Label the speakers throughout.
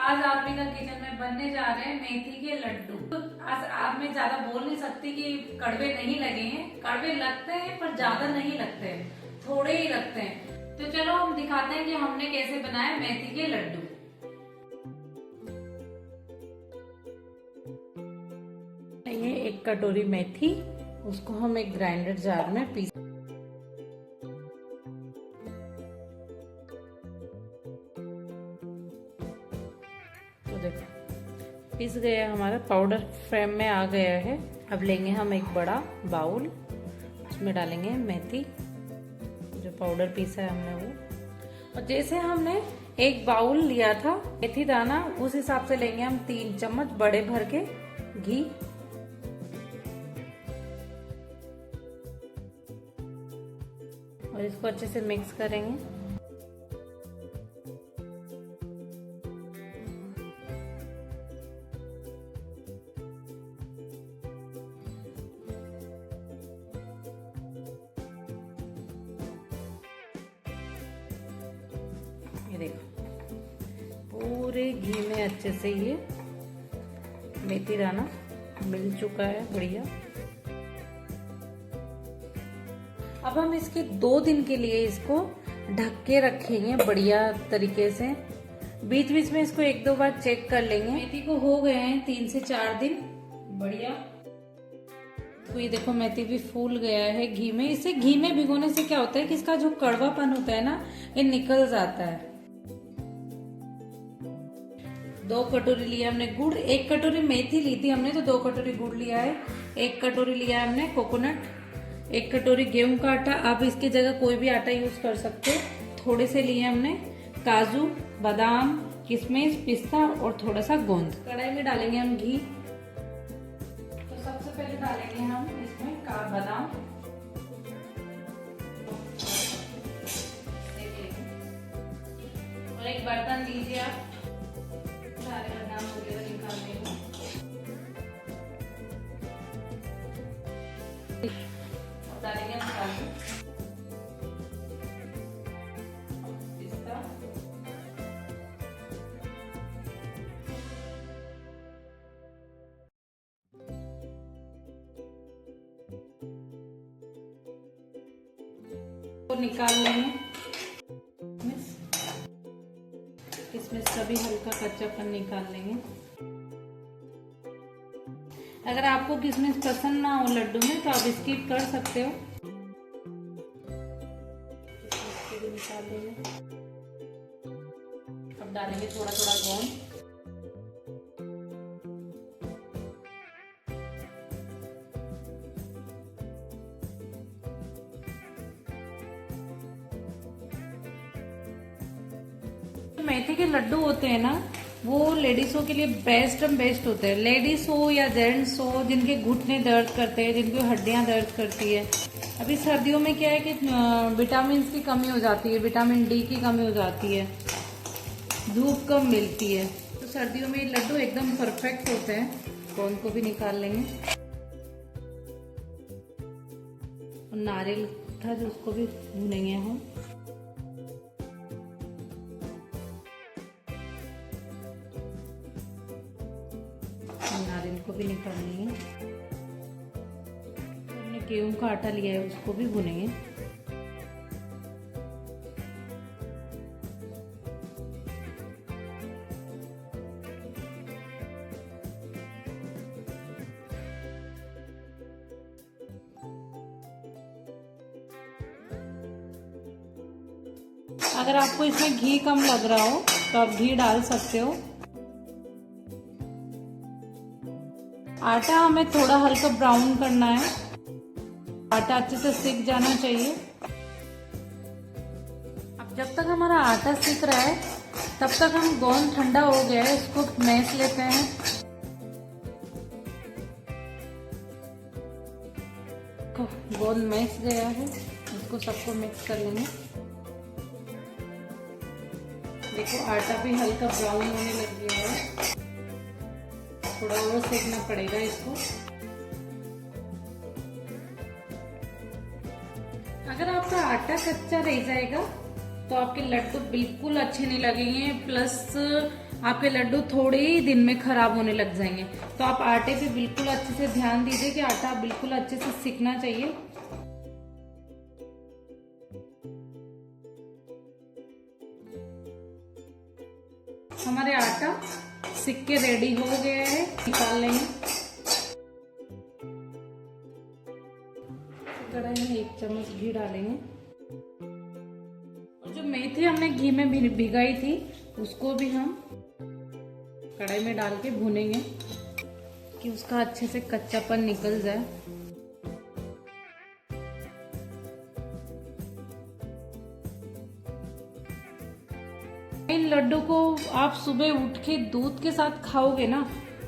Speaker 1: आज आप का किचन में बनने जा रहे हैं मेथी के लड्डू। तो आज मैं ज्यादा बोल नहीं सकती कि कड़वे नहीं लगे हैं, कड़वे लगते हैं पर ज्यादा नहीं लगते हैं, थोड़े ही लगते हैं। तो चलो हम दिखाते हैं कि हमने कैसे बनाए मेथी के लड्डू। ये 1 कटोरी मेथी, उसको हम एक ग्राइंडर जार में पीस। तो देखो पीस गया, हमारा पाउडर फ्रेम में आ गया है। अब लेंगे हम एक बड़ा बाउल, उसमें डालेंगे मेथी जो पाउडर पीसा है हमने वो। और जैसे हमने एक बाउल लिया था मेथी दाना, उस हिसाब से लेंगे हम 3 चम्मच बड़े भर के घी। और इसको अच्छे से मिक्स करेंगे। ये देखो पूरे घी में अच्छे से ये मेथी दाना मिल चुका है, बढ़िया। अब हम इसके 2 दिन के लिए इसको ढक के रखेंगे बढ़िया तरीके से। बीच बीच में इसको 1-2 बार चेक कर लेंगे। मेथी को हो गए हैं 3 से 4 दिन, बढ़िया। तो ये देखो मेथी भी फूल गया है घी में। इसे घी में भिगोने से क्या होता है कि इसका जो कड़वापन होता है ना, ये निकल जाता है। 2 कटोरी लिया हमने गुड़, 1 कटोरी मेथी ली थी हमने तो 2 कटोरी गुड़ लिया है। 1 कटोरी लिया है हमने कोकोनट, 1 कटोरी गेहूं का आटा, आप इसकी जगह कोई भी आटा यूज कर सकते हो। थोड़े से लिए हमने काजू, बादाम, किशमिश, पिस्ता और थोड़ा सा गोंद। कढ़ाई में डालेंगे हम घी। तो सबसे पहले डालेंगे हम इसमें बादाम, और एक बर्तन लीजिए आप, सारे बादाम वगैरह निकाल देंगे। डालेंगे हम काजू, पिस्ता, और निकाल लेंगे किशमिश का भी हल्का कच्चापन निकाल लेंगे। अगर आपको किशमिश पसंद ना हो लड्डू में तो आप स्किप कर सकते हो। किशमिश भी निकाल लेंगे। अब डालेंगे थोड़ा थोड़ा गोंद, मेथी के लड्डू होते हैं ना, वो लेडीजों के लिए बेस्ट होते हैं। लेडीज हो या जेंट्स हो, जिनके घुटने दर्द करते हैं, जिनकी हड्डियां दर्द करती है। अभी सर्दियों में क्या है कि विटामिन की कमी हो जाती है, विटामिन डी की कमी हो जाती है, धूप कम मिलती है, तो सर्दियों में लड्डू एकदम परफेक्ट होते हैं। गोंद को भी निकाल लेंगे। और नारियल था जो उसको भी भूनेंगे हम। नारियल को भी निकाल लेंगे। हमने गेहूं का आटा लिया है, उसको भी भुनेंगे। अगर आपको इसमें घी कम लग रहा हो तो आप घी डाल सकते हो। आटा हमें थोड़ा हल्का ब्राउन करना है, आटा अच्छे से सिक जाना चाहिए। अब जब तक हमारा आटा सिक रहा है तब तक हम गोंद ठंडा हो गया है, इसको मैश लेते हैं। गोंद मैश गया है, इसको सबको मिक्स कर लेंगे। देखो आटा भी हल्का ब्राउन होने लग गया है, थोड़ा और सेकना पड़ेगा इसको। अगर आपका आटा कच्चा रह जाएगा तो आपके लड्डू बिल्कुल अच्छे नहीं लगेंगे, प्लस आपके लड्डू थोड़े ही दिन में खराब होने लग जाएंगे। तो आप आटे पे बिल्कुल अच्छे से ध्यान दीजिए कि आटा बिल्कुल अच्छे से सिकना चाहिए। हमारे आटा सिक के रेडी हो गया है, निकाल लेंगे। कढ़ाई में 1 चम्मच घी डालेंगे और जो मेथी हमने घी में भिगाई थी उसको भी हम कढ़ाई में डाल के भूनेंगे कि उसका अच्छे से कच्चापन निकल जाए। इन लड्डू को आप सुबह उठ के दूध के साथ खाओगे ना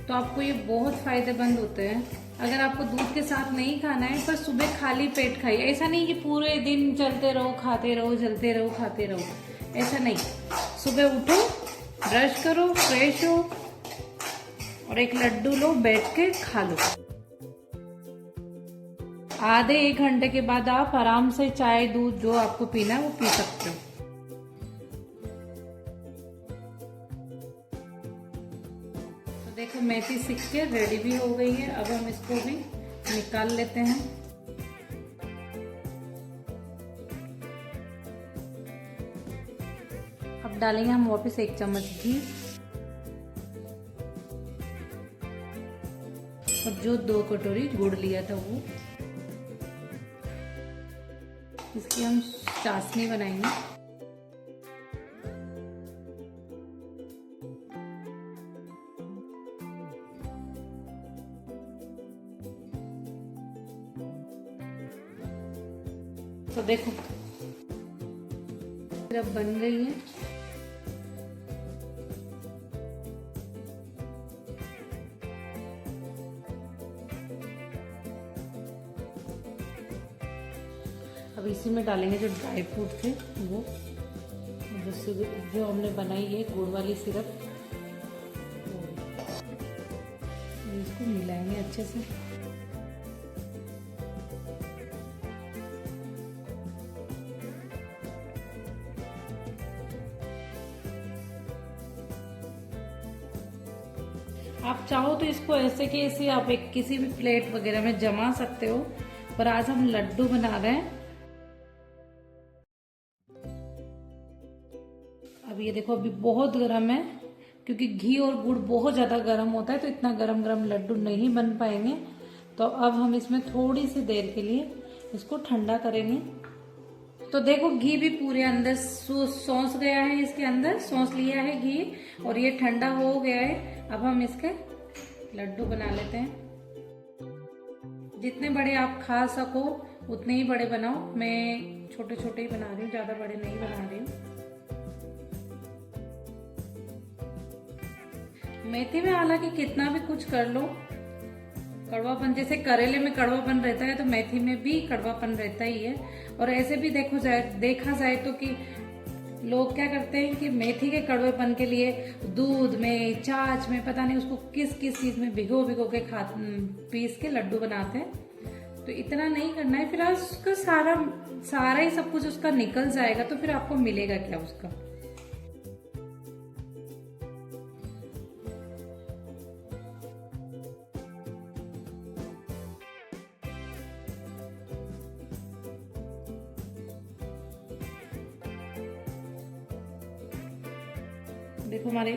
Speaker 1: तो आपको ये बहुत फायदेमंद होते हैं। अगर आपको दूध के साथ नहीं खाना है पर सुबह खाली पेट खाइए। ऐसा नहीं कि पूरे दिन चलते रहो खाते रहो, चलते रहो खाते रहो, ऐसा नहीं। सुबह उठो, ब्रश करो, फ्रेश हो और एक लड्डू लो, बैठ के खा लो। आधे 1 घंटे के बाद आप आराम से चाय दूध जो आपको पीना है वो पी सकते हो। देखो मेथी सिक के रेडी भी हो गई है। अब हम इसको भी निकाल लेते हैं। अब डालेंगे हम वापस 1 चम्मच घी और जो 2 कटोरी गुड़ लिया था वो, इसकी हम चाशनी बनाएंगे। तो देखो अब बन गई है। अब इसी में डालेंगे जो ड्राई फ्रूट थे वो, जो हमने बनाई है गुड़ वाली सिरप, इसको मिलाएंगे अच्छे से। आप चाहो तो इसको ऐसे कि ऐसे आप एक किसी भी प्लेट वगैरह में जमा सकते हो, पर आज हम लड्डू बना रहे हैं। अब ये देखो अभी बहुत गर्म है, क्योंकि घी और गुड़ बहुत ज्यादा गर्म होता है तो इतना गरम गरम लड्डू नहीं बन पाएंगे। तो अब हम इसमें थोड़ी सी देर के लिए इसको ठंडा करेंगे। तो देखो घी भी पूरे अंदर सौंस गया है, इसके अंदर सौंस लिया है घी और ये ठंडा हो गया है। अब हम इसके लड्डू बना लेते हैं। जितने बड़े आप खा सको उतने ही बड़े बनाओ। मैं छोटे छोटे ही बना रही हूँ, ज्यादा बड़े नहीं बना रही हूँ। मेथी में हालांकि कितना भी कुछ कर लो, कड़वापन, जैसे करेले में कड़वापन रहता है तो मेथी में भी कड़वापन रहता ही है। और ऐसे भी देखा जाए तो कि लोग क्या करते हैं कि मेथी के कड़वेपन के लिए दूध में, छाछ में, पता नहीं उसको किस किस चीज में भिगो के पीस के लड्डू बनाते हैं। तो इतना नहीं करना है, फिर उसका सारा ही सब कुछ उसका निकल जाएगा तो फिर आपको मिलेगा क्या उसका। देखो हमारे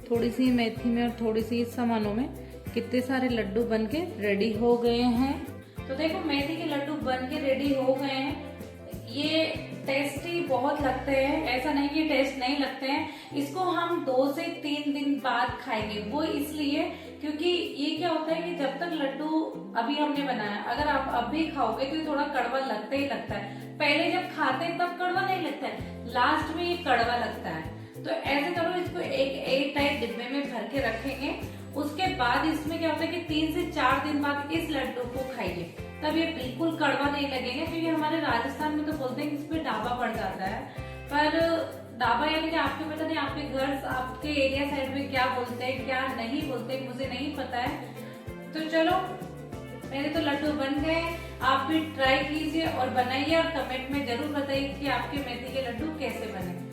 Speaker 1: थोड़ी सी मेथी में और थोड़ी सी सामानों में कितने सारे लड्डू बन के रेडी हो गए हैं। तो देखो मेथी के लड्डू बन के रेडी हो गए हैं। ये टेस्टी बहुत लगते हैं, ऐसा नहीं कि टेस्ट नहीं लगते हैं। इसको हम 2 से 3 दिन बाद खाएंगे, वो इसलिए क्योंकि ये क्या होता है कि जब तक लड्डू अभी हमने बनाया, अगर आप अब भी खाओगे तो ये थोड़ा कड़वा लगता ही लगता है। पहले जब खाते हैं तब कड़वा नहीं लगता है, लास्ट में ये कड़वा लगता है। तो ऐसे करो, इसको एक एयर टाइट डिब्बे में भर के रखेंगे। उसके बाद इसमें क्या होता है कि 3 से 4 दिन बाद इस लड्डू को खाइए, तब ये बिल्कुल कड़वा नहीं लगेगा। क्योंकि हमारे राजस्थान में तो बोलते हैं कि इसमें डाबा पड़ जाता है, पर डाबा यानी कि आपको पता नहीं आपके घर, आपके एरिया साइड में क्या बोलते हैं क्या नहीं बोलते, मुझे नहीं पता है। तो चलो मेरे तो लड्डू बन गए, आप भी ट्राई कीजिए और बनाइए और कमेंट में जरूर बताइए कि आपके मेथी के लड्डू कैसे बने।